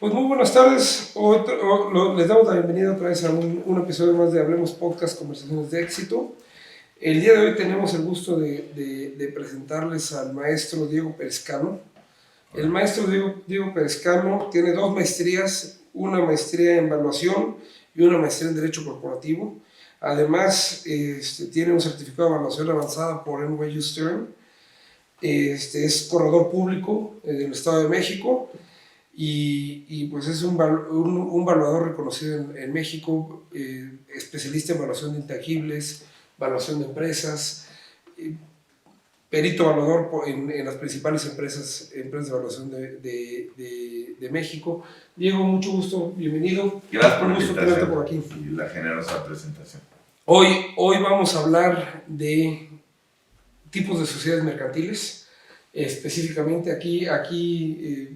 Pues muy buenas tardes. Les damos la bienvenida otra vez a un episodio más de Hablemos Podcast, Conversaciones de Éxito. El día de hoy tenemos el gusto de presentarles al maestro Diego Perescano. El maestro Diego Perescano tiene dos maestrías, una maestría en evaluación y una maestría en Derecho Corporativo. Además, tiene un certificado de evaluación avanzada por NYU Stern. Es corredor público del Estado de México. Pues es un valuador reconocido en México, especialista en evaluación de intangibles, evaluación de empresas, perito evaluador en las principales empresas de evaluación de México. Diego, mucho gusto, bienvenido. Gracias por un gusto tenerte por aquí. Y la generosa presentación. Hoy vamos a hablar de tipos de sociedades mercantiles. Específicamente aquí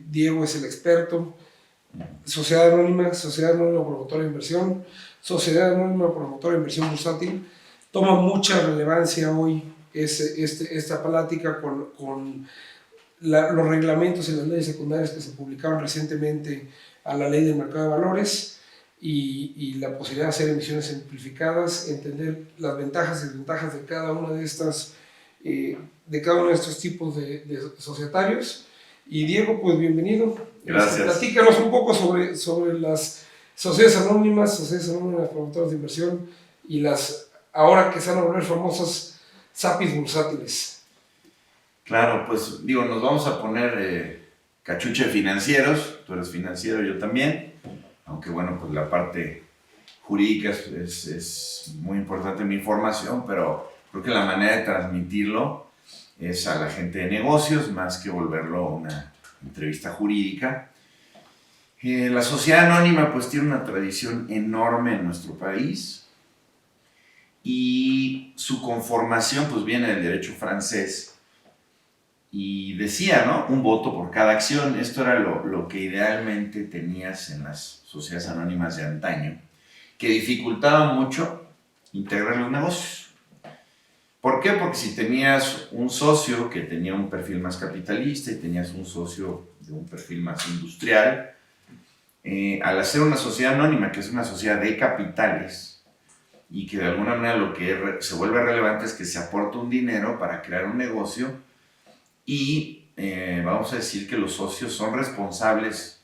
Diego es el experto. Sociedad anónima promotora de inversión, sociedad anónima promotora de inversión bursátil. Toma mucha relevancia hoy esta plática con los reglamentos y las leyes secundarias que se publicaron recientemente a la ley del mercado de valores y la posibilidad de hacer emisiones simplificadas, entender las ventajas y desventajas de cada una de estas de cada uno de estos tipos de societarios. Y Diego, pues bienvenido. Gracias. Platícanos un poco sobre las sociedades anónimas promotoras de inversión y las ahora que se van a volver famosas SAPIs bursátiles. Claro, pues digo, nos vamos a poner cachuche financieros. Tú eres financiero, yo también. Aunque bueno, pues la parte jurídica es muy importante en mi formación, pero creo que la manera de transmitirlo es a la gente de negocios más que volverlo una entrevista jurídica. La sociedad anónima pues tiene una tradición enorme en nuestro país y su conformación pues viene del derecho francés y decía, ¿no? Un voto por cada acción. Esto era lo que idealmente tenías en las sociedades anónimas de antaño, que dificultaba mucho integrar los negocios. ¿Por qué? Porque si tenías un socio que tenía un perfil más capitalista y tenías un socio de un perfil más industrial, al hacer una sociedad anónima, que es una sociedad de capitales, y que de alguna manera lo que se vuelve relevante es que se aporta un dinero para crear un negocio y vamos a decir que los socios son responsables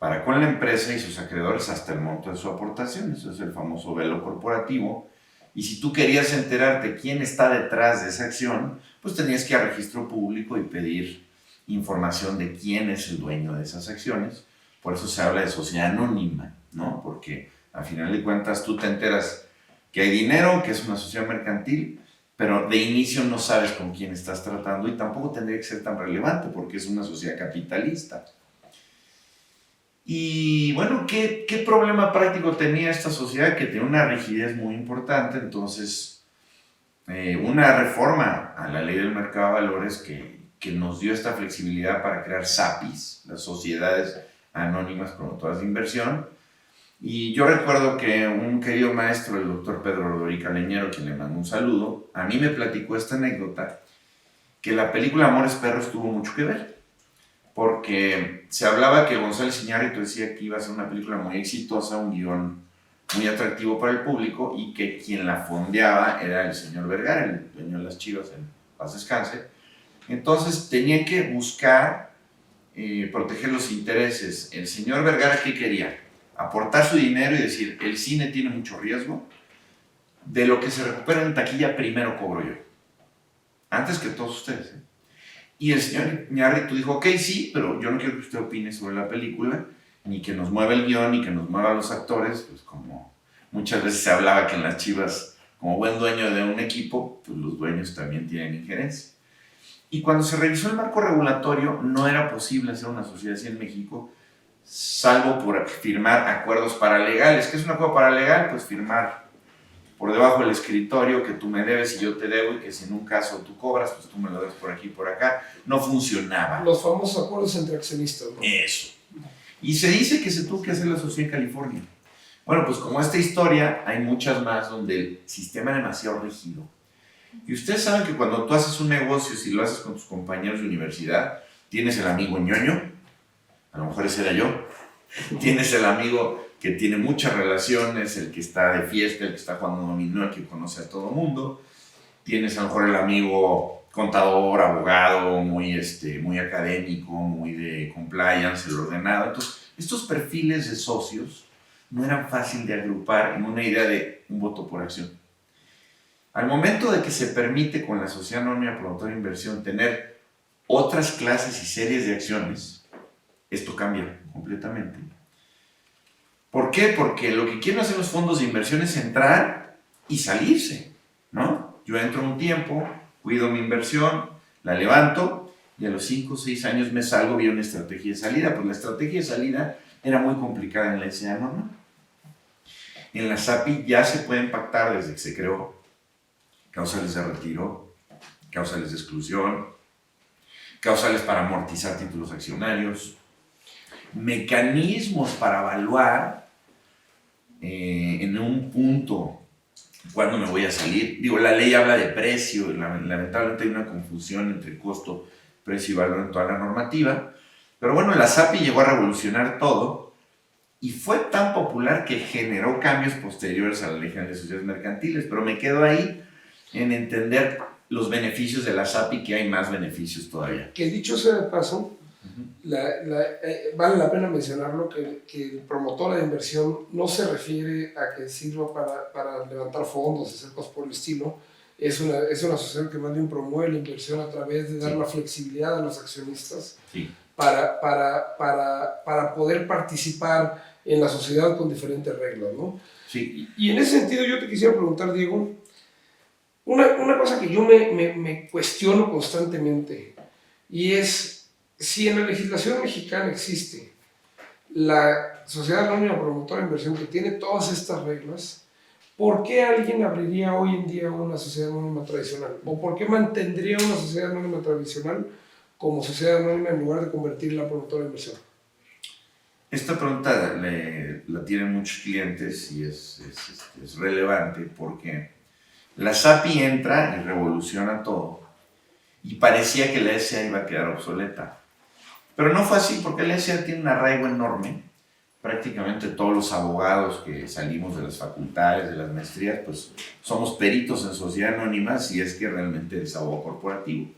para con la empresa y sus acreedores hasta el monto de su aportación. Eso es el famoso velo corporativo. Y si tú querías enterarte quién está detrás de esa acción, pues tenías que ir a registro público y pedir información de quién es el dueño de esas acciones. Por eso se habla de sociedad anónima, ¿no? Porque al final de cuentas tú te enteras que hay dinero, que es una sociedad mercantil, pero de inicio no sabes con quién estás tratando y tampoco tendría que ser tan relevante porque es una sociedad capitalista. Y bueno, ¿qué problema práctico tenía esta sociedad? Que tenía una rigidez muy importante. Entonces, una reforma a la ley del mercado de valores que nos dio esta flexibilidad para crear SAPIs, las sociedades anónimas promotoras de inversión. Y yo recuerdo que un querido maestro, el doctor Pedro Rodorica Leñero, quien le mando un saludo, a mí me platicó esta anécdota, que la película Amores Perros tuvo mucho que ver. Porque se hablaba que González Iñárritu decía que iba a ser una película muy exitosa, un guión muy atractivo para el público y que quien la fondeaba era el señor Vergara, el dueño de las Chivas, en paz descanse. Entonces tenían que buscar proteger los intereses. El señor Vergara, ¿qué quería? Aportar su dinero y decir, el cine tiene mucho riesgo, de lo que se recupera en taquilla primero cobro yo, antes que todos ustedes, ¿eh? Y el señor Iñárritu dijo, ok, sí, pero yo no quiero que usted opine sobre la película, ni que nos mueva el guión, ni que nos mueva los actores, pues como muchas veces se hablaba que en las Chivas, como buen dueño de un equipo, pues los dueños también tienen injerencia. Y cuando se revisó el marco regulatorio, no era posible hacer una sociedad así en México, salvo por firmar acuerdos paralegales. ¿Qué es un acuerdo paralegal? Pues firmar por debajo del escritorio que tú me debes y yo te debo y que si en un caso tú cobras, pues tú me lo debes por aquí y por acá. No funcionaba. Los famosos acuerdos entre accionistas, ¿no? Eso. Y se dice que se tuvo que hacer la sociedad en California. Bueno, pues como esta historia, hay muchas más donde el sistema es demasiado rígido. Y ustedes saben que cuando tú haces un negocio, si lo haces con tus compañeros de universidad, tienes el amigo ñoño, a lo mejor ese era yo, Tienes el amigo que tiene muchas relaciones, el que está de fiesta, el que está jugando dominó, el que conoce a todo mundo. Tienes a lo mejor el amigo contador, abogado, muy académico, muy de compliance, el ordenado. Entonces, estos perfiles de socios no eran fáciles de agrupar en una idea de un voto por acción. Al momento de que se permite con la sociedad anónima promotora de inversión tener otras clases y series de acciones, esto cambia completamente. ¿Por qué? Porque lo que quieren hacer los fondos de inversión es entrar y salirse, ¿no? Yo entro un tiempo, cuido mi inversión, la levanto y a los 5 o 6 años me salgo vía una estrategia de salida. Pues la estrategia de salida era muy complicada en la SCA normal. En la SAPI ya se pueden pactar desde que se creó causales de retiro, causales de exclusión, causales para amortizar títulos accionarios, mecanismos para evaluar en un punto cuándo me voy a salir. Digo, la ley habla de precio, lamentablemente hay una confusión entre costo, precio y valor en toda la normativa, pero bueno, la SAPI llegó a revolucionar todo y fue tan popular que generó cambios posteriores a la Ley General de Sociedades Mercantiles, pero me quedo ahí en entender los beneficios de la SAPI, que hay más beneficios todavía. Que dicho sea de paso, vale la pena mencionarlo, que el promotor de inversión no se refiere a que sirva para levantar fondos, hacer cosas por el estilo. Es una asociación que más bien promueve la inversión a través de dar la flexibilidad a los accionistas para poder participar en la sociedad con diferentes reglas, ¿no? Sí. Y en ese sentido yo te quisiera preguntar, Diego, una cosa que yo me cuestiono constantemente, y es si en la legislación mexicana existe la sociedad anónima promotora de inversión que tiene todas estas reglas, ¿por qué alguien abriría hoy en día una sociedad anónima tradicional? ¿O por qué mantendría una sociedad anónima tradicional como sociedad anónima en lugar de convertirla en promotora de inversión? Esta pregunta la tienen muchos clientes y es relevante porque la SAPI entra y revoluciona todo y parecía que la SCA iba a quedar obsoleta. Pero no fue así porque la SCA tiene un arraigo enorme. Prácticamente todos los abogados que salimos de las facultades, de las maestrías, pues somos peritos en sociedad anónima si es que realmente es abogado corporativo.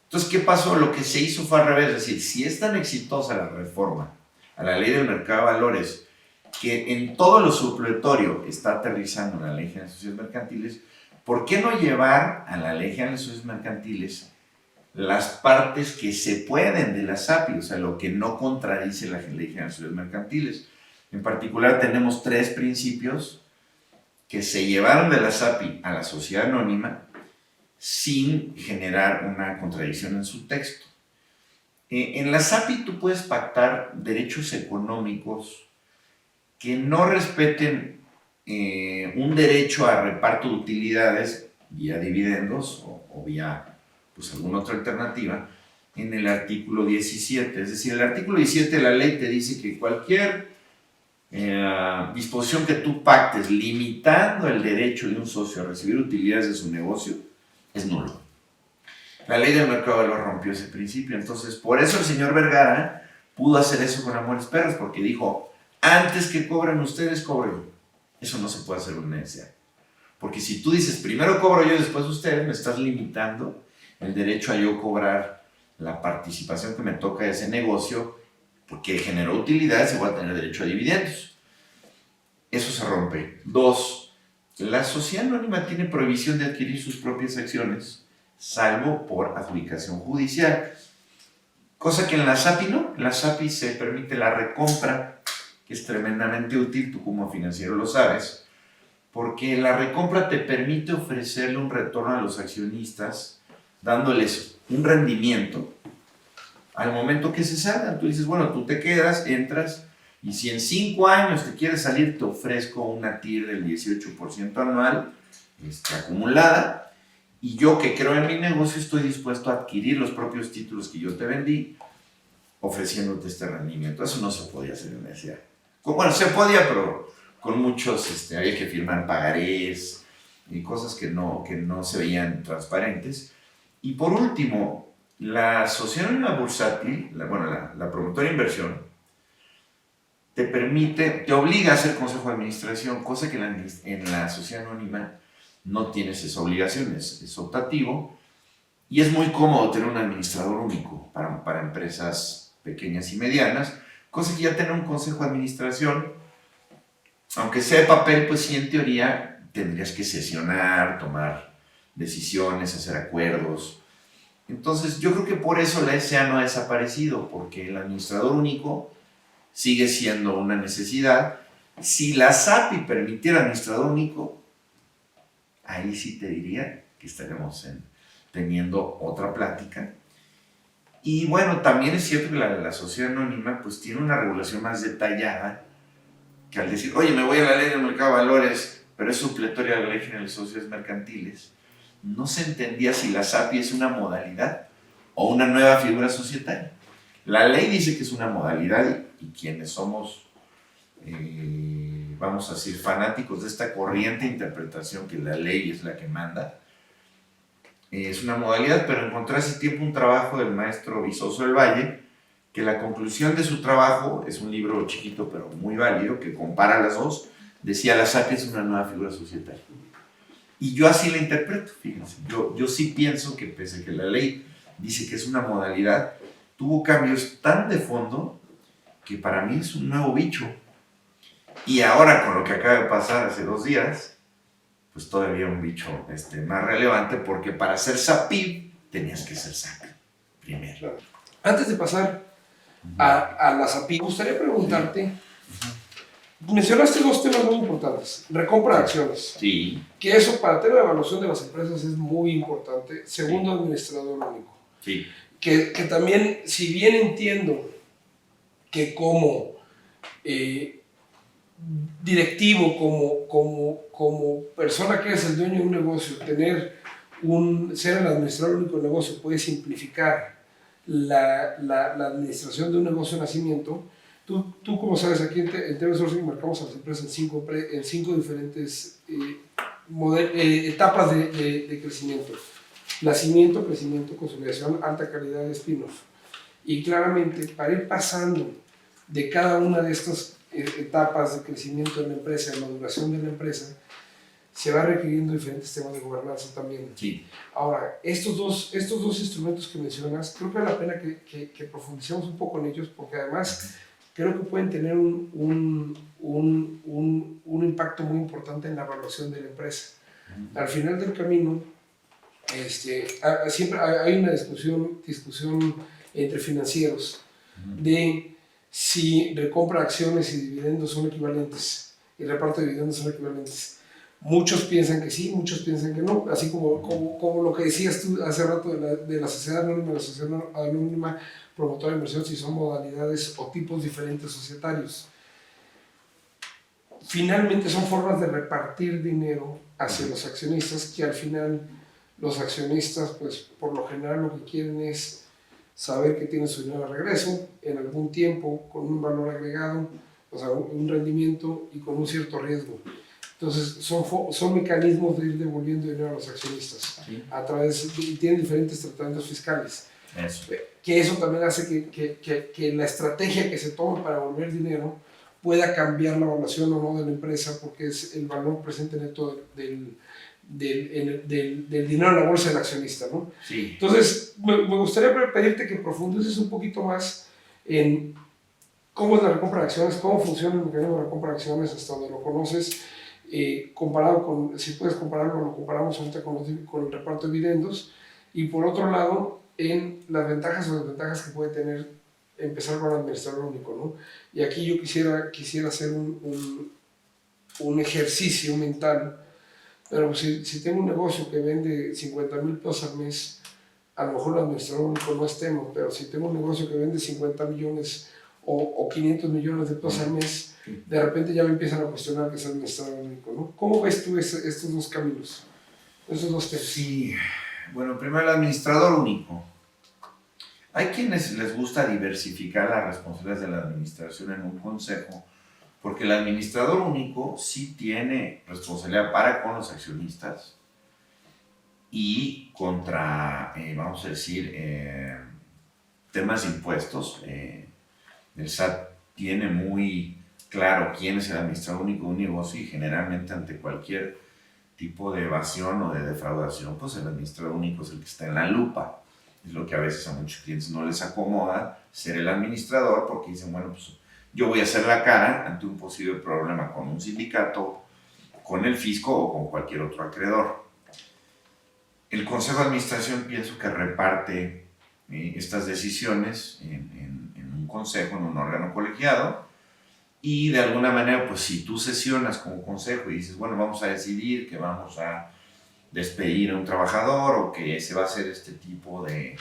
Entonces, ¿qué pasó? Lo que se hizo fue al revés, es decir, si es tan exitosa la reforma a la ley del mercado de valores, que en todo lo supletorio está aterrizando en la Ley General de Sociedades Mercantiles, ¿por qué no llevar a la Ley General de Sociedades Mercantiles las partes que se pueden de la SAPI, o sea, lo que no contradice la Ley General de Sociedades Mercantiles? En particular tenemos 3 principios que se llevaron de la SAPI a la sociedad anónima sin generar una contradicción en su texto. En la SAPI tú puedes pactar derechos económicos que no respeten un derecho a reparto de utilidades vía dividendos o vía alguna otra alternativa en el artículo 17. Es decir, el artículo 17 de la ley te dice que cualquier disposición que tú pactes limitando el derecho de un socio a recibir utilidades de su negocio es nulo. La ley del mercado de valores rompió ese principio. Entonces, por eso el señor Vergara pudo hacer eso con Amores Perros, porque dijo: antes que cobren ustedes, cobro yo. Eso no se puede hacer en una SA. Porque si tú dices, primero cobro yo y después ustedes, me estás limitando el derecho a yo cobrar la participación que me toca de ese negocio, porque generó utilidades y voy a tener derecho a dividendos. Eso se rompe. 2, la sociedad anónima tiene prohibición de adquirir sus propias acciones, salvo por adjudicación judicial. Cosa que en la SAPI no. En la SAPI se permite la recompra, que es tremendamente útil, tú como financiero lo sabes, porque la recompra te permite ofrecerle un retorno a los accionistas, dándoles un rendimiento al momento que se salgan. Tú dices, bueno, tú te quedas, entras, y si en 5 años te quieres salir, te ofrezco una TIR del 18% anual acumulada, y yo que creo en mi negocio estoy dispuesto a adquirir los propios títulos que yo te vendí, ofreciéndote este rendimiento. Eso no se podía hacer en la SCA. Bueno, se podía, pero con muchos, había que firmar pagarés y cosas que no se veían transparentes. Y por último, la sociedad anónima bursátil, la promotora de inversión, te obliga a hacer consejo de administración, cosa que en la sociedad anónima no tienes esa obligación, es optativo. Y es muy cómodo tener un administrador único para empresas pequeñas y medianas, cosa que ya tener un consejo de administración, aunque sea de papel, pues sí, en teoría tendrías que sesionar, tomar decisiones, hacer acuerdos. Entonces, yo creo que por eso la SA no ha desaparecido, porque el administrador único sigue siendo una necesidad. Si la SAPI permitiera administrador único, ahí sí te diría que estaremos teniendo otra plática. Y bueno, también es cierto que la sociedad anónima pues tiene una regulación más detallada que al decir, oye, me voy a la ley del mercado de valores, pero es supletoria a la ley general de sociedades mercantiles, no se entendía si la SAPI es una modalidad o una nueva figura societaria. La ley dice que es una modalidad y quienes somos, vamos a decir, fanáticos de esta corriente de interpretación que la ley es la que manda, es una modalidad, pero encontré hace tiempo un trabajo del maestro Vizoso del Valle, que la conclusión de su trabajo, es un libro chiquito pero muy válido, que compara las dos, decía la SAPI es una nueva figura societaria. Y yo así la interpreto, fíjense. Yo sí pienso que pese a que la ley dice que es una modalidad, tuvo cambios tan de fondo que para mí es un nuevo bicho. Y ahora con lo que acaba de pasar hace 2 días, pues todavía un bicho más relevante, porque para ser SAPI tenías que ser SAPI primero. Claro. Antes de pasar a la SAPI, me gustaría preguntarte, mencionaste 2 temas muy importantes, recompra de acciones, Sí. que eso para tema de evaluación de las empresas es muy importante, segundo, Sí. administrador único, Sí. que también, si bien entiendo que como directivo, como persona que es el dueño de un negocio, ser el administrador único del negocio puede simplificar la administración de un negocio de nacimiento. Tú como sabes, aquí en TV Sourcing marcamos a las empresas en 5 diferentes etapas de crecimiento. Nacimiento, crecimiento, consolidación, alta calidad y spin-off. Y claramente, para ir pasando de cada una de estas etapas de crecimiento de la empresa, de maduración de la empresa, se va requiriendo diferentes temas de gobernanza también. Sí. Ahora, estos dos instrumentos que mencionas, creo que vale la pena que profundicemos un poco en ellos, porque además creo que pueden tener un impacto muy importante en la evaluación de la empresa. Al final del camino, siempre hay una discusión entre financieros de si recompra de acciones y dividendos son equivalentes, y reparto de dividendos son equivalentes. Muchos piensan que sí, muchos piensan que no, así como lo que decías tú hace rato de la sociedad anónima, la sociedad anónima promotora de inversión, si son modalidades o tipos diferentes societarios. Finalmente son formas de repartir dinero hacia los accionistas, que al final los accionistas, pues por lo general lo que quieren es saber que tienen su dinero de regreso en algún tiempo, con un valor agregado, o sea, un rendimiento y con un cierto riesgo. Entonces, son mecanismos de ir devolviendo dinero a los accionistas, sí, y tienen diferentes tratamientos fiscales. Eso. Que eso también hace que la estrategia que se tome para devolver dinero pueda cambiar la evaluación o no de la empresa, porque es el valor presente neto del dinero en la bolsa del accionista, ¿no? Sí. Entonces, me gustaría pedirte que profundices un poquito más en cómo es la recompra de acciones, cómo funciona el mecanismo de recompra de acciones hasta donde lo conoces, comparado con, si puedes compararlo, lo comparamos ahorita con el reparto de dividendos, y por otro lado, en las ventajas o desventajas que puede tener empezar con el administrador único, ¿no? Y aquí yo quisiera hacer un ejercicio mental. Pero si tengo un negocio que vende 50,000 pesos al mes, a lo mejor el administrador único no es tema, pero si tengo un negocio que vende 50 millones o 500 millones de pesos al mes, de repente ya me empiezan a cuestionar que es administrador único, ¿no? ¿Cómo ves tú estos 2 caminos, esos 2 temas? Sí, bueno, primero el administrador único. Hay quienes les gusta diversificar las responsabilidades de la administración en un consejo, porque el administrador único sí tiene responsabilidad para con los accionistas y contra, vamos a decir, temas de impuestos. El SAT tiene muy claro quién es el administrador único de un negocio y generalmente ante cualquier tipo de evasión o de defraudación, pues el administrador único es el que está en la lupa. Es lo que a veces a muchos clientes no les acomoda ser el administrador porque dicen, bueno, pues yo voy a hacer la cara ante un posible problema con un sindicato, con el fisco o con cualquier otro acreedor. El Consejo de Administración pienso que reparte estas decisiones en un consejo, en un órgano colegiado, y de alguna manera, pues si tú sesionas como consejo y dices, bueno, vamos a decidir que vamos a despedir a un trabajador o que se va a hacer este tipo de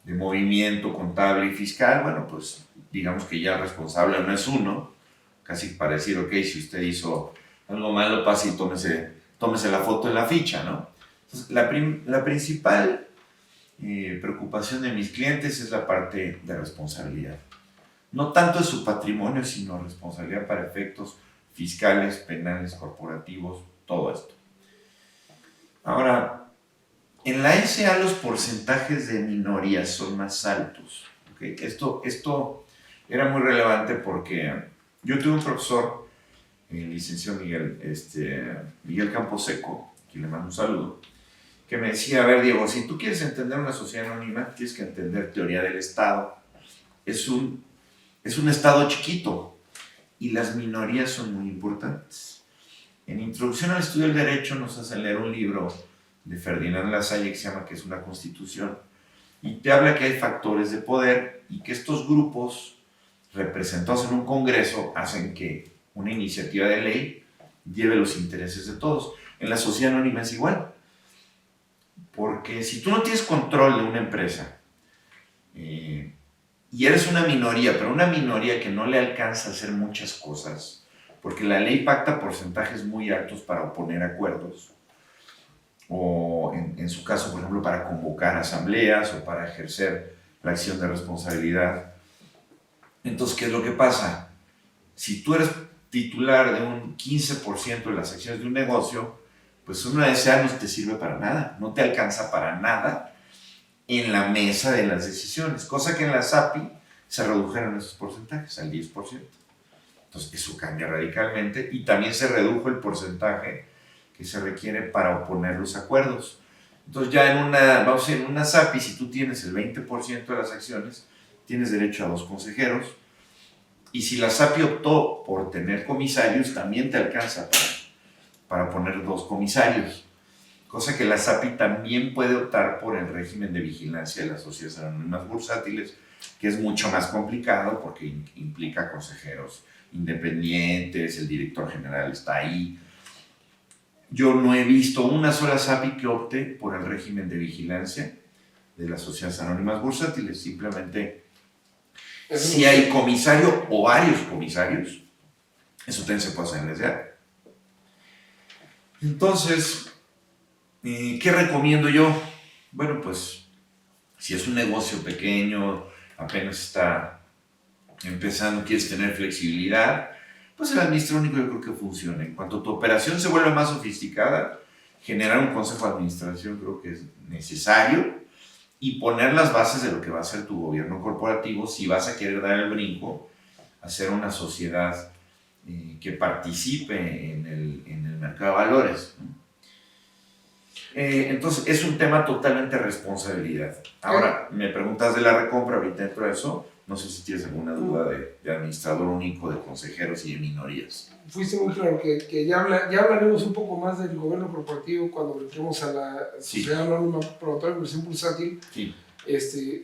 movimiento contable y fiscal, bueno, pues digamos que ya el responsable no es uno, casi para decir, ok, si usted hizo algo malo, pase y tómese la foto en la ficha, ¿no? Entonces, la principal preocupación de mis clientes es la parte de responsabilidad. No tanto de su patrimonio, sino responsabilidad para efectos fiscales, penales, corporativos, todo esto. Ahora, en la SA los porcentajes de minorías son más altos. ¿Okay? Esto era muy relevante porque yo tuve un profesor, el licenciado Miguel Camposeco, que le mando un saludo, que me decía, a ver Diego, si tú quieres entender una sociedad anónima, tienes que entender teoría del Estado. Es un Estado chiquito y las minorías son muy importantes. En Introducción al Estudio del Derecho nos hacen leer un libro de Ferdinand Lasalle que se llama ¿Qué es una Constitución? Y te habla que hay factores de poder y que estos grupos representados en un congreso hacen que una iniciativa de ley lleve los intereses de todos. En la sociedad anónima es igual. Porque si tú no tienes control de una empresa y eres una minoría, pero una minoría que no le alcanza a hacer muchas cosas, porque la ley pacta porcentajes muy altos para oponer acuerdos, o en su caso, por ejemplo, para convocar asambleas o para ejercer la acción de responsabilidad. Entonces, ¿qué es lo que pasa? Si tú eres titular de un 15% de las acciones de un negocio, pues una SA no te sirve para nada, no te alcanza para nada en la mesa de las decisiones, cosa que en la SAPI se redujeron esos porcentajes al 10%. Entonces eso cambia radicalmente y también se redujo el porcentaje que se requiere para oponer los acuerdos. Entonces ya en una SAPI, si tú tienes el 20% de las acciones, tienes derecho a 2 consejeros, y si la SAPI optó por tener comisarios, también te alcanza para poner 2 comisarios, cosa que la SAPI también puede optar por el régimen de vigilancia de las sociedades anónimas bursátiles, que es mucho más complicado porque implica consejeros independientes, el director general está ahí. Yo no he visto una sola SAPI que opte por el régimen de vigilancia de las sociedades anónimas bursátiles, simplemente si hay comisario o varios comisarios, eso también se puede hacer en SA. Entonces, ¿qué recomiendo yo? Bueno, pues, si es un negocio pequeño, apenas está empezando, quieres tener flexibilidad, pues el administrador único yo creo que funciona. En cuanto tu operación se vuelve más sofisticada, generar un consejo de administración creo que es necesario y poner las bases de lo que va a ser tu gobierno corporativo si vas a querer dar el brinco a ser una sociedad que participe en el mercado de valores. Entonces es un tema totalmente de responsabilidad. Ahora, me preguntas de la recompra, ahorita dentro de eso, no sé si tienes alguna duda de administrador único, de consejeros y de minorías. Fuiste muy claro que ya hablaremos un poco más del gobierno corporativo cuando entremos a la sociedad anónima promotora de inversión bursátil. Sí.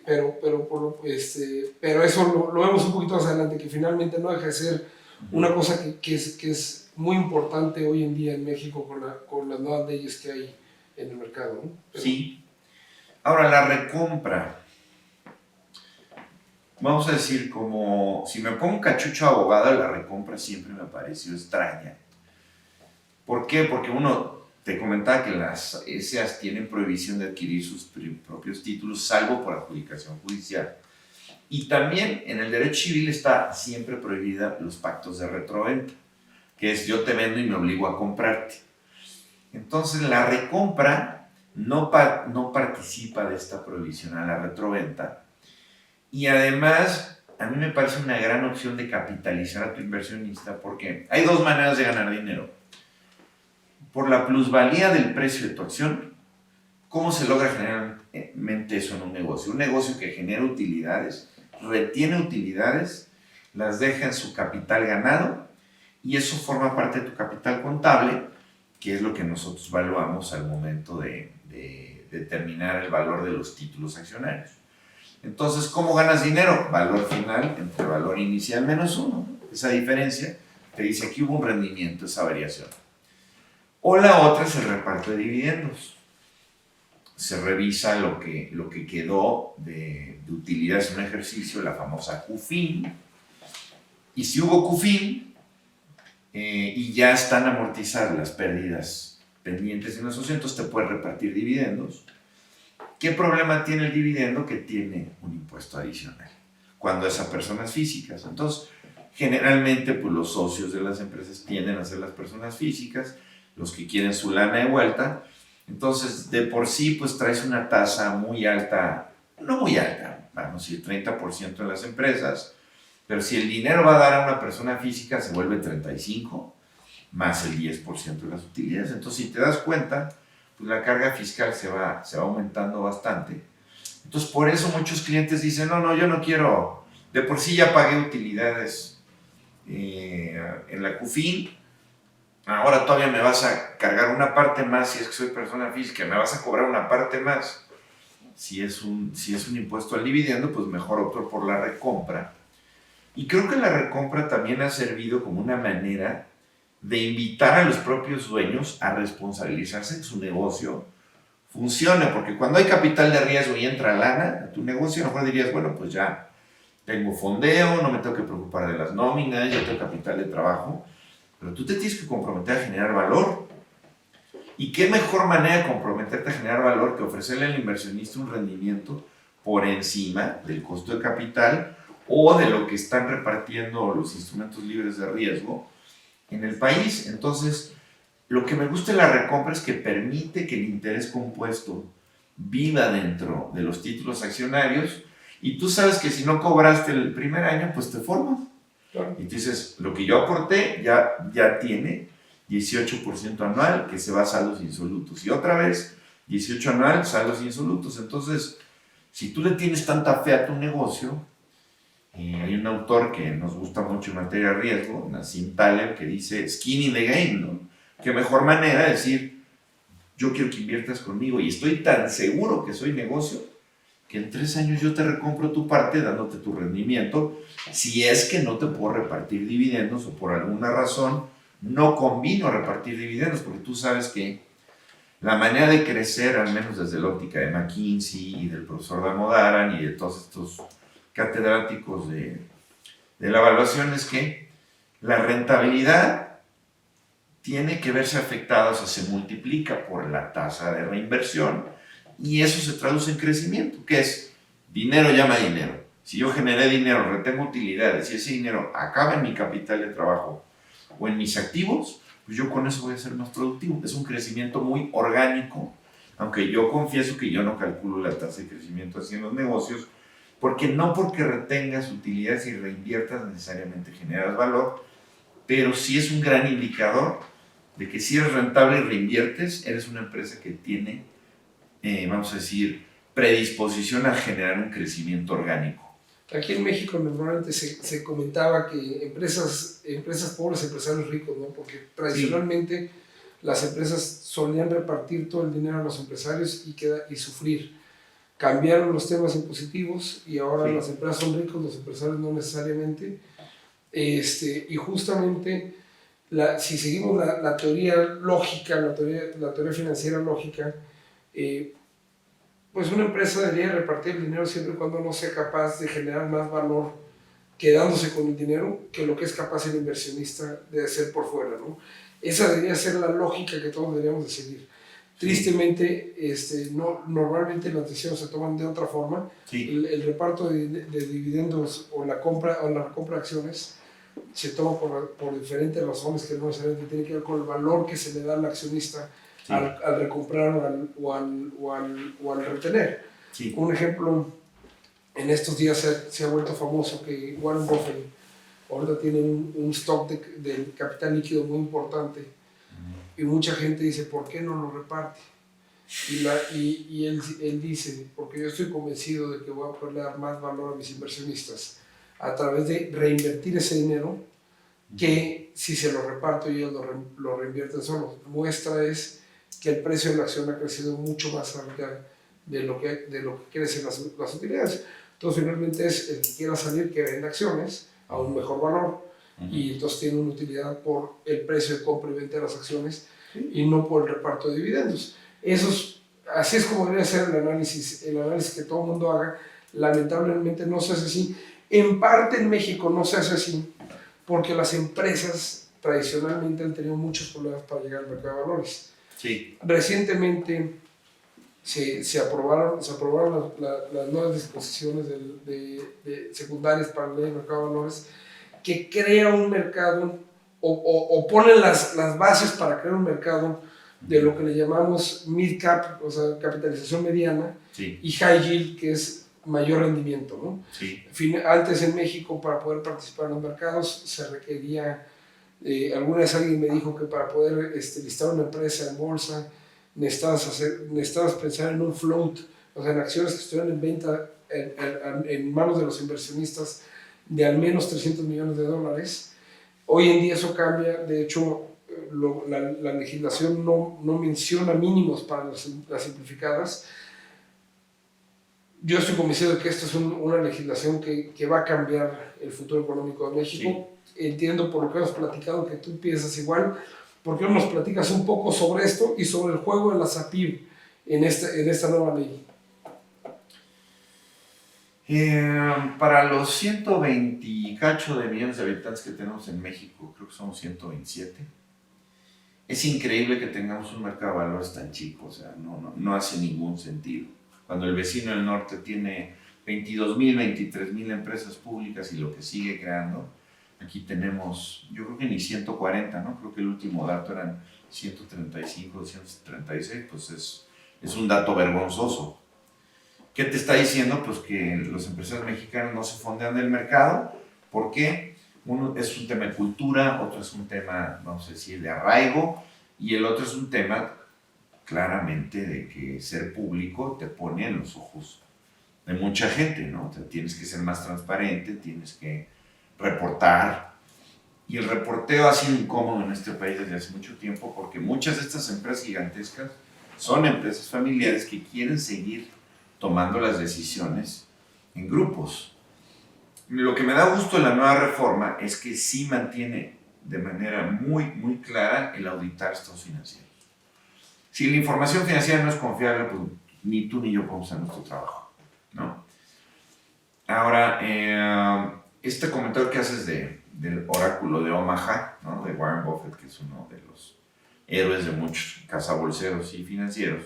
Pero eso lo vemos un poquito más adelante, que finalmente no deja de ser una cosa que es muy importante hoy en día en México con las nuevas leyes que hay en el mercado, ¿no? Sí. Ahora, la recompra. Vamos a decir, como si me pongo un cachucho abogado, la recompra siempre me pareció extraña. ¿Por qué? Porque uno, te comentaba que las SAs tienen prohibición de adquirir sus propios títulos, salvo por adjudicación judicial. Y también en el derecho civil está siempre prohibida los pactos de retroventa, que es yo te vendo y me obligo a comprarte. Entonces la recompra no participa de esta prohibición a la retroventa y además a mí me parece una gran opción de capitalizar a tu inversionista porque hay dos maneras de ganar dinero. Por la plusvalía del precio de tu acción, ¿cómo se logra generalmente eso en un negocio? Un negocio que genera utilidades, retiene utilidades, las deja en su capital ganado y eso forma parte de tu capital contable, que es lo que nosotros valuamos al momento de determinar el valor de los títulos accionarios. Entonces, ¿cómo ganas dinero? Valor final entre valor inicial menos 1. Esa diferencia te dice que hubo un rendimiento, esa variación. O la otra es el reparto de dividendos. Se revisa lo que quedó de utilidades en un ejercicio, la famosa QFIN. Y si hubo QFIN y ya están amortizadas las pérdidas pendientes en la sociedad, entonces te puedes repartir dividendos. ¿Qué problema tiene el dividendo? Que tiene un impuesto adicional cuando esa persona es física. Entonces, generalmente pues, los socios de las empresas tienden a ser las personas físicas, los que quieren su lana de vuelta. Entonces, de por sí, pues traes una tasa muy alta, no muy alta, vamos a decir 30% en las empresas, pero si el dinero va a dar a una persona física, se vuelve 35%, más el 10% de las utilidades. Entonces, si te das cuenta, pues la carga fiscal se va aumentando bastante. Entonces, por eso muchos clientes dicen, no, yo no quiero, de por sí ya pagué utilidades en la QFIN, ahora todavía me vas a cargar una parte más si es que soy persona física, me vas a cobrar una parte más. Si es un impuesto al dividendo, pues mejor opto por la recompra. Y creo que la recompra también ha servido como una manera de invitar a los propios dueños a responsabilizarse en su negocio funcione, porque cuando hay capital de riesgo y entra lana a tu negocio, a lo mejor dirías, bueno, pues ya tengo fondeo, no me tengo que preocupar de las nóminas, ya tengo capital de trabajo, pero tú te tienes que comprometer a generar valor. ¿Y qué mejor manera de comprometerte a generar valor que ofrecerle al inversionista un rendimiento por encima del costo de capital o de lo que están repartiendo los instrumentos libres de riesgo en el país? Entonces, lo que me gusta de la recompra es que permite que el interés compuesto viva dentro de los títulos accionarios y tú sabes que si no cobraste el primer año, pues te formas. Claro. Y dices, lo que yo aporté ya tiene 18% anual que se va a saldos insolutos. Y otra vez, 18 anual, saldos insolutos. Entonces, si tú le tienes tanta fe a tu negocio, hay un autor que nos gusta mucho en materia de riesgo, Nassim Taleb, que dice skin in the game, ¿no? Qué mejor manera de decir, yo quiero que inviertas conmigo y estoy tan seguro que soy negocio que en 3 años yo te recompro tu parte dándote tu rendimiento si es que no te puedo repartir dividendos o por alguna razón no combino repartir dividendos, porque tú sabes que la manera de crecer, al menos desde la óptica de McKinsey y del profesor Damodaran y de todos estos catedráticos de la evaluación, es que la rentabilidad tiene que verse afectada, o sea, se multiplica por la tasa de reinversión y eso se traduce en crecimiento, que es dinero llama dinero. Si yo generé dinero, retengo utilidades y ese dinero acaba en mi capital de trabajo o en mis activos, pues yo con eso voy a ser más productivo. Es un crecimiento muy orgánico, aunque yo confieso que yo no calculo la tasa de crecimiento así en los negocios, porque retengas utilidades y reinviertas necesariamente generas valor, pero sí es un gran indicador de que si eres rentable y reinviertes, eres una empresa que tiene, vamos a decir, predisposición a generar un crecimiento orgánico. Aquí en México normalmente se comentaba que empresas pobres, empresarios ricos, ¿no? Porque tradicionalmente las empresas solían repartir todo el dinero a los empresarios y sufrir. Cambiaron los temas impositivos y ahora las empresas son ricos, los empresarios no necesariamente. Y justamente, si seguimos la teoría lógica, la teoría financiera lógica, pues una empresa debería repartir el dinero siempre y cuando no sea capaz de generar más valor quedándose con el dinero que lo que es capaz el inversionista de hacer por fuera, ¿no? Esa debería ser la lógica que todos deberíamos de seguir. Tristemente, normalmente las decisiones se toman de otra forma. El reparto de dividendos o la recompra de acciones se toma por diferentes razones que no necesariamente tienen que ver con el valor que se le da al accionista al recomprar o al retener. Un ejemplo En estos días se ha vuelto famoso que Warren Buffett ahorita tiene un stock de capital líquido muy importante y mucha gente dice, ¿por qué no lo reparte? Y él dice, porque yo estoy convencido de que voy a poder dar más valor a mis inversionistas a través de reinvertir ese dinero que si se lo reparto y ellos lo reinvierten solos. Muestra es que el precio de la acción ha crecido mucho más allá de lo que crecen las utilidades. Entonces finalmente es el que quiera salir que venda acciones a un mejor valor y entonces tiene una utilidad por el precio de compra y venta de las acciones y no por el reparto de dividendos. Así es como debería ser el análisis que todo el mundo haga. Lamentablemente no se hace así. En parte en México no se hace así porque las empresas tradicionalmente han tenido muchos problemas para llegar al mercado de valores. Sí. Recientemente se aprobaron las nuevas disposiciones de secundarias para la ley de mercado de valores que crea un mercado o ponen las bases para crear un mercado de lo que le llamamos mid-cap, o sea, capitalización mediana, sí. y high yield, que es mayor rendimiento, ¿no? Sí. Antes en México, para poder participar en los mercados, se requería, alguna vez alguien me dijo que para poder listar una empresa en bolsa, necesitabas pensar en un float, o sea, en acciones que estuvieran en venta en manos de los inversionistas de al menos $300 millones. Hoy en día eso cambia, de hecho, la legislación no menciona mínimos para las simplificadas. Yo estoy convencido de que esta es una legislación que va a cambiar el futuro económico de México. Sí. Entiendo por lo que hemos platicado que tú piensas igual. ¿Por qué no nos platicas un poco sobre esto y sobre el juego de la SAPIB en esta nueva ley? Para los 120 y cacho de millones de habitantes que tenemos en México, creo que somos 127, es increíble que tengamos un mercado de valores tan chico, o sea, no hace ningún sentido. Cuando el vecino del norte tiene 22,000, 23,000 empresas públicas y lo que sigue creando, aquí tenemos, yo creo que ni 140, ¿no? Creo que el último dato eran 135, 136, pues es un dato vergonzoso. ¿Qué te está diciendo? Pues que los empresarios mexicanos no se fondean del mercado. ¿Por qué? Uno es un tema de cultura, otro es un tema, vamos a decir, de arraigo, y el otro es un tema claramente de que ser público te pone en los ojos de mucha gente, ¿no? O sea, tienes que ser más transparente, tienes que reportar, y el reporteo ha sido incómodo en este país desde hace mucho tiempo porque muchas de estas empresas gigantescas son empresas familiares que quieren seguir tomando las decisiones en grupos. Lo que me da gusto de la nueva reforma es que sí mantiene de manera muy, muy clara el auditar estados financieros. Si la información financiera no es confiable, pues ni tú ni yo podemos hacer nuestro trabajo, ¿no? Ahora, este comentario que haces del oráculo de Omaha, ¿no? De Warren Buffett, que es uno de los héroes de muchos cazabolseros y financieros,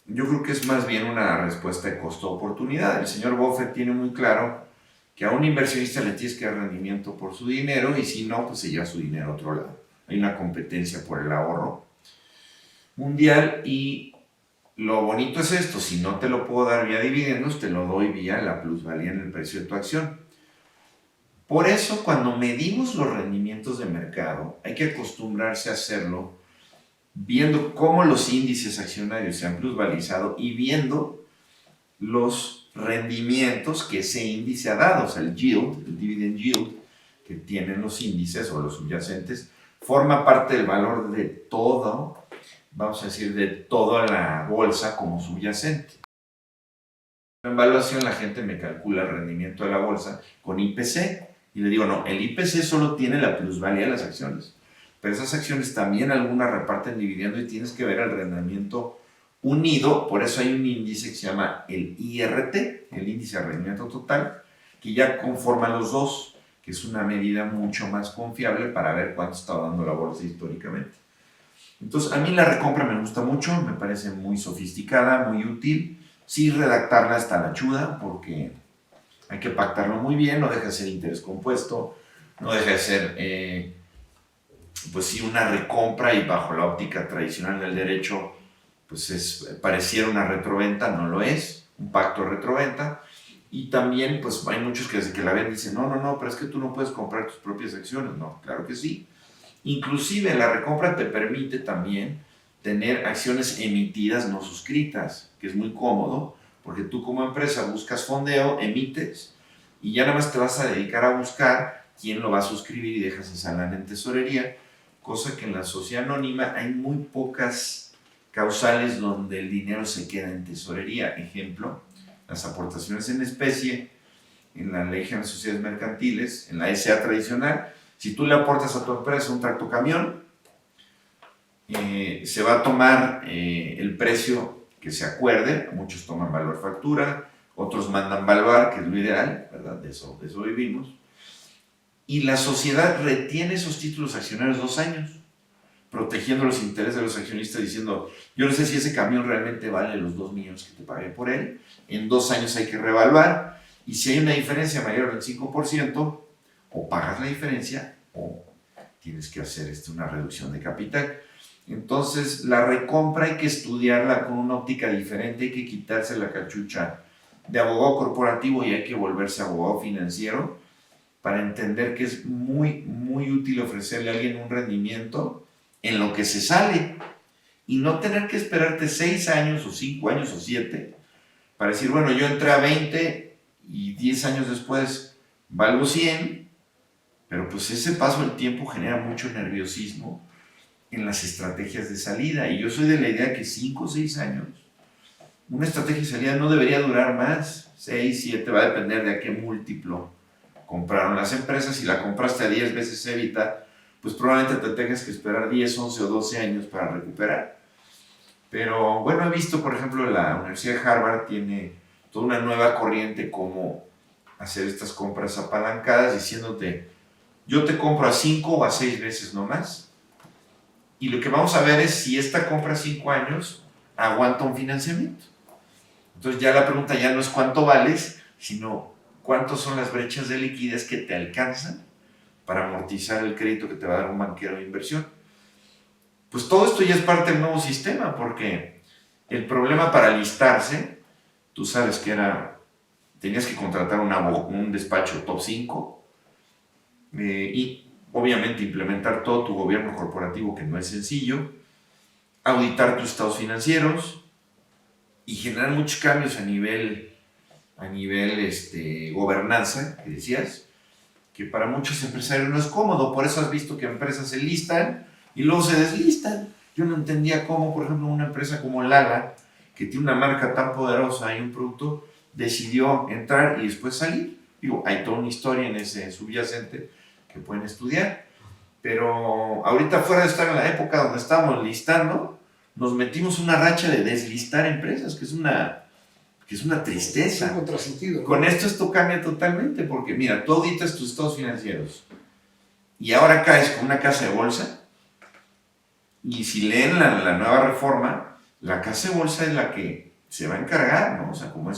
yo creo que es más bien una respuesta de costo-oportunidad. El señor Buffett tiene muy claro que a un inversionista le tienes que dar rendimiento por su dinero y si no, pues se lleva su dinero a otro lado. Hay una competencia por el ahorro mundial y lo bonito es esto, si no te lo puedo dar vía dividendos, te lo doy vía la plusvalía en el precio de tu acción. Por eso, cuando medimos los rendimientos de mercado, hay que acostumbrarse a hacerlo viendo cómo los índices accionarios se han plusvalizado y viendo los rendimientos que ese índice ha dado, o sea, el yield, el dividend yield que tienen los índices o los subyacentes, forma parte del valor de todo, vamos a decir, de toda la bolsa como subyacente. En evaluación la gente me calcula el rendimiento de la bolsa con IPC y le digo, no, el IPC solo tiene la plusvalía de las acciones, pero esas acciones también algunas reparten dividendo y tienes que ver el rendimiento unido, por eso hay un índice que se llama el IRT, el índice de rendimiento total, que ya conforma los dos, que es una medida mucho más confiable para ver cuánto está dando la bolsa históricamente. Entonces, a mí la recompra me gusta mucho, me parece muy sofisticada, muy útil, sí redactarla hasta la chuda, porque hay que pactarlo muy bien, no deja de ser interés compuesto, no deja de ser, pues sí, una recompra y bajo la óptica tradicional del derecho, pues pareciera una retroventa, no lo es, un pacto de retroventa, Y también, pues hay muchos que desde que la ven dicen, no, pero es que tú no puedes comprar tus propias acciones. No, claro que sí. Inclusive la recompra te permite también tener acciones emitidas no suscritas, que es muy cómodo, porque tú como empresa buscas fondeo, emites, y ya nada más te vas a dedicar a buscar quién lo va a suscribir y dejas esa lana en tesorería, cosa que en la sociedad anónima hay muy pocas causales donde el dinero se queda en tesorería. Ejemplo, las aportaciones en especie, en la Ley General de Sociedades Mercantiles, en la SA tradicional. Si tú le aportas a tu empresa un tractocamión, se va a tomar el precio que se acuerde. Muchos toman valor factura, otros mandan valuar, que es lo ideal, ¿verdad? De eso vivimos. Y la sociedad retiene esos títulos accionarios 2 años, protegiendo los intereses de los accionistas, diciendo, yo no sé si ese camión realmente vale los 2 millones que te pagué por él, en 2 años hay que revaluar, y si hay una diferencia mayor del 5%, o pagas la diferencia, o tienes que hacer una reducción de capital. Entonces, la recompra hay que estudiarla con una óptica diferente, hay que quitarse la cachucha de abogado corporativo y hay que volverse abogado financiero para entender que es muy, muy útil ofrecerle a alguien un rendimiento en lo que se sale y no tener que esperarte 6 años o 5 años o 7 para decir, bueno, yo entré a 20 y 10 años después valgo 100, pero pues ese paso del tiempo genera mucho nerviosismo en las estrategias de salida, y yo soy de la idea que 5 o 6 años, una estrategia de salida no debería durar más. 6, 7, va a depender de a qué múltiplo compraron las empresas. Si la compraste a 10 veces EBITDA, pues probablemente te tengas que esperar 10, 11 o 12 años para recuperar. Pero bueno, he visto, por ejemplo, la Universidad de Harvard tiene toda una nueva corriente como hacer estas compras apalancadas, diciéndote, yo te compro a 5 o a 6 veces no más. Y lo que vamos a ver es si esta compra a 5 años aguanta un financiamiento. Entonces ya la pregunta ya no es cuánto vales, sino cuántas son las brechas de liquidez que te alcanzan para amortizar el crédito que te va a dar un banquero de inversión. Pues todo esto ya es parte del nuevo sistema, porque el problema para listarse, tú sabes que tenías que contratar un despacho top 5 y obviamente implementar todo tu gobierno corporativo, que no es sencillo, auditar tus estados financieros y generar muchos cambios a nivel gobernanza, que decías, que para muchos empresarios no es cómodo. Por eso has visto que empresas se listan y luego se deslistan. Yo no entendía cómo, por ejemplo, una empresa como Lala, que tiene una marca tan poderosa y un producto, decidió entrar y después salir. Digo, hay toda una historia en ese subyacente que pueden estudiar, pero ahorita, fuera de estar en la época donde estábamos listando, nos metimos una racha de deslistar empresas, que es una tristeza. Es un contrasentido, ¿no? Con esto cambia totalmente, porque mira, tú auditas tus estados financieros y ahora caes con una casa de bolsa, y si leen la nueva reforma, la casa de bolsa es la que se va a encargar, ¿no? O sea, como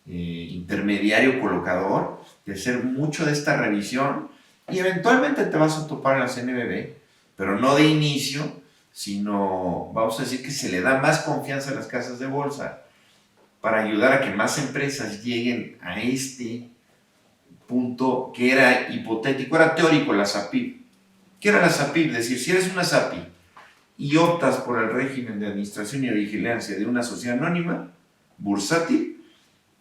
intermediario colocador, de hacer mucho de esta revisión, y eventualmente te vas a topar en la CNBV, pero no de inicio, sino, vamos a decir que se le da más confianza a las casas de bolsa para ayudar a que más empresas lleguen a este punto que era hipotético, era teórico, la SAPIP. ¿Qué era la SAPIP? Es decir, si eres una SAPI y optas por el régimen de administración y vigilancia de una sociedad anónima, bursátil,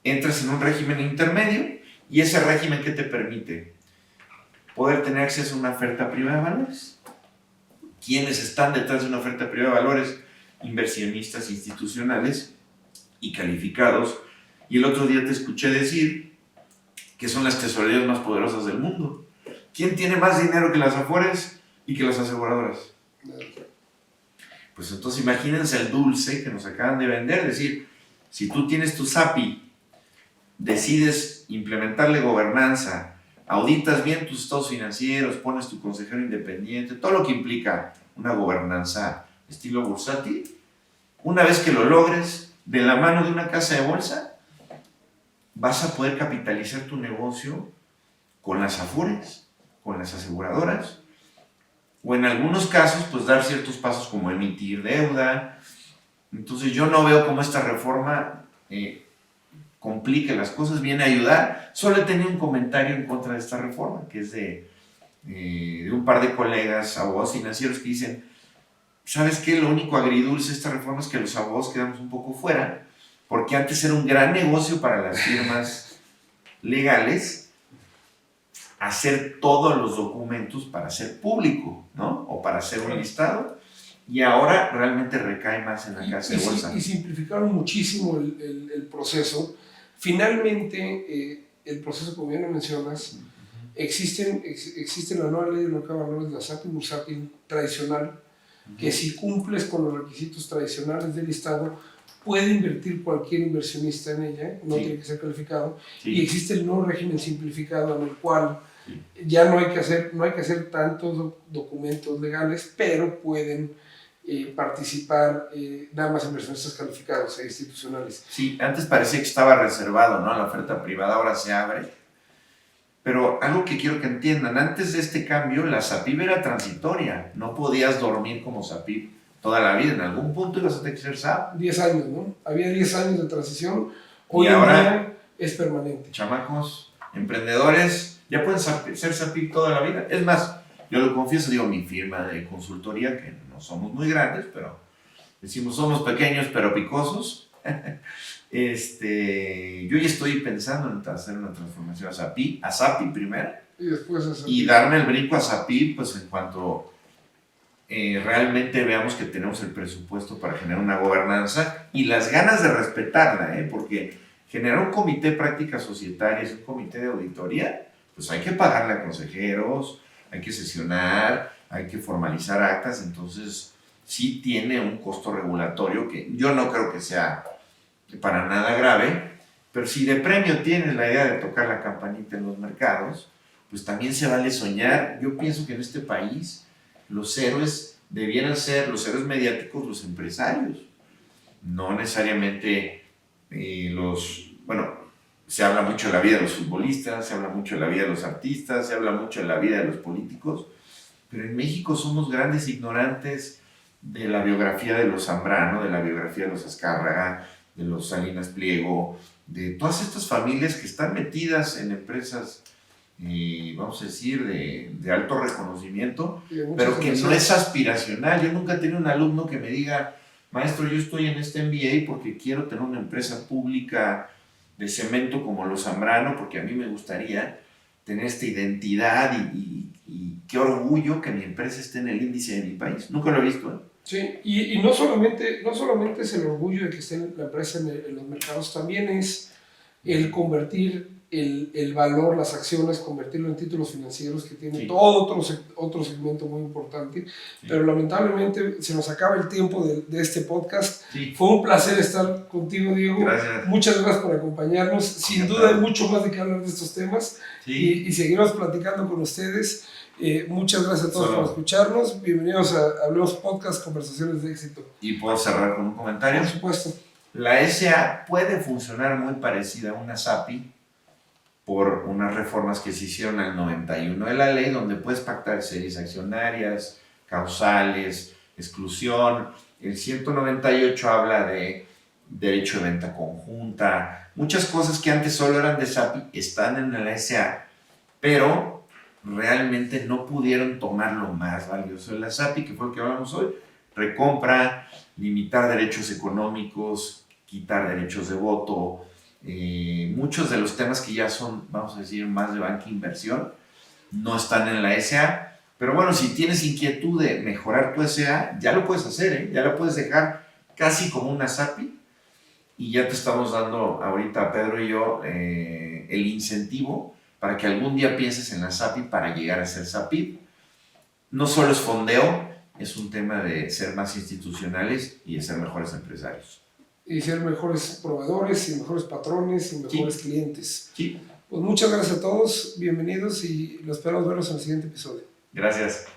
entras en un régimen intermedio, y ese régimen, ¿qué te permite? Poder tener acceso a una oferta privada de valores. ¿Quiénes están detrás de una oferta privada de valores? Inversionistas institucionales y calificados. Y el otro día te escuché decir que son las tesorerías más poderosas del mundo. ¿Quién tiene más dinero que las Afores y que las aseguradoras? Pues entonces imagínense el dulce que nos acaban de vender. Es decir, si tú tienes tu SAPI, decides implementarle gobernanza, auditas bien tus estados financieros, pones tu consejero independiente, todo lo que implica una gobernanza estilo bursátil, una vez que lo logres, de la mano de una casa de bolsa, vas a poder capitalizar tu negocio con las Afores, con las aseguradoras, o en algunos casos, pues dar ciertos pasos como emitir deuda. Entonces yo no veo cómo esta reforma complique las cosas, viene a ayudar. Solo he tenido un comentario en contra de esta reforma, que es de un par de colegas, abogados financieros, que dicen, ¿sabes qué? Lo único agridulce de esta reforma es que los abogados quedamos un poco fuera, porque antes era un gran negocio para las firmas legales hacer todos los documentos para hacer público, ¿no? O para hacer un listado, y ahora realmente recae más en la casa de bolsa. Y simplificaron muchísimo el proceso. Finalmente, el proceso, como bien lo mencionas, existe la nueva ley del mercado de valores, la SAPI bursátil tradicional, que si cumples con los requisitos tradicionales del listado, puede invertir cualquier inversionista en ella, no tiene que ser calificado, y existe el nuevo régimen simplificado en el cual ya no hay que hacer tantos documentos legales, pero pueden participar nada más inversionistas calificados e institucionales. Sí, antes parecía que estaba reservado, ¿no? La oferta privada ahora se abre. Pero algo que quiero que entiendan, antes de este cambio la SAPIB era transitoria, no podías dormir como SAPIB toda la vida, en algún punto ibas a tener que ser SAP. 10 años, ¿no? Había 10 años de transición, hoy y en ahora día es permanente. Chamacos, emprendedores, ya pueden ser SAPIB toda la vida. Es más, yo lo confieso, digo, mi firma de consultoría, que no somos muy grandes, pero decimos somos pequeños pero picosos. Yo ya estoy pensando en hacer una transformación a SAPI primero Y después y darme el brinco a SAPI pues en cuanto realmente veamos que tenemos el presupuesto para generar una gobernanza y las ganas de respetarla, porque generar un comité de prácticas societarias, un comité de auditoría, pues hay que pagarle a consejeros, hay que sesionar, hay que formalizar actas, entonces sí tiene un costo regulatorio que yo no creo que sea para nada grave, pero si de premio tienes la idea de tocar la campanita en los mercados, pues también se vale soñar. Yo pienso que en este país los héroes debieran ser, los héroes mediáticos, los empresarios, no necesariamente se habla mucho de la vida de los futbolistas, se habla mucho de la vida de los artistas, se habla mucho de la vida de los políticos, pero en México somos grandes ignorantes de la biografía de los Zambrano, de la biografía de los Azcárraga, de los Salinas Pliego, de todas estas familias que están metidas en empresas, vamos a decir, de alto reconocimiento, pero que no es aspiracional. Yo nunca he tenido un alumno que me diga, maestro, yo estoy en este MBA porque quiero tener una empresa pública de cemento como los Zambrano, porque a mí me gustaría tener esta identidad y qué orgullo que mi empresa esté en el índice de mi país. Nunca lo he visto, ¿eh? Sí, y no solamente es el orgullo de que esté la empresa en los mercados, también es el convertir el valor, las acciones, convertirlo en títulos financieros, que tiene todo otro segmento muy importante. Pero lamentablemente se nos acaba el tiempo de este podcast. Fue un placer estar contigo, Diego. Gracias. Muchas gracias por acompañarnos. Sin duda hay mucho más de qué hablar de estos temas y seguiremos platicando con ustedes. Muchas gracias a todos por escucharnos. Bienvenidos a Hablemos Podcast, Conversaciones de Éxito. ¿Y puedo cerrar con un comentario? Por supuesto. La SA puede funcionar muy parecida a una SAPI por unas reformas que se hicieron al 91 de la ley, donde puedes pactar series accionarias, causales, exclusión. El 198 habla de derecho de venta conjunta. Muchas cosas que antes solo eran de SAPI están en la SA, pero realmente no pudieron tomar lo más valioso de la SAPI, que fue lo que hablamos hoy: recompra, limitar derechos económicos, quitar derechos de voto. Muchos de los temas que ya son, vamos a decir, más de banca e inversión, no están en la SA. Pero bueno, si tienes inquietud de mejorar tu SA, ya lo puedes hacer, ya lo puedes dejar casi como una SAPI, y ya te estamos dando ahorita, Pedro y yo, el incentivo para que algún día pienses en la SAPI para llegar a ser SAPI. No solo es fondeo, es un tema de ser más institucionales y de ser mejores empresarios. Y ser mejores proveedores y mejores patrones y mejores clientes. Sí. Pues muchas gracias a todos, bienvenidos y los esperamos verlos en el siguiente episodio. Gracias.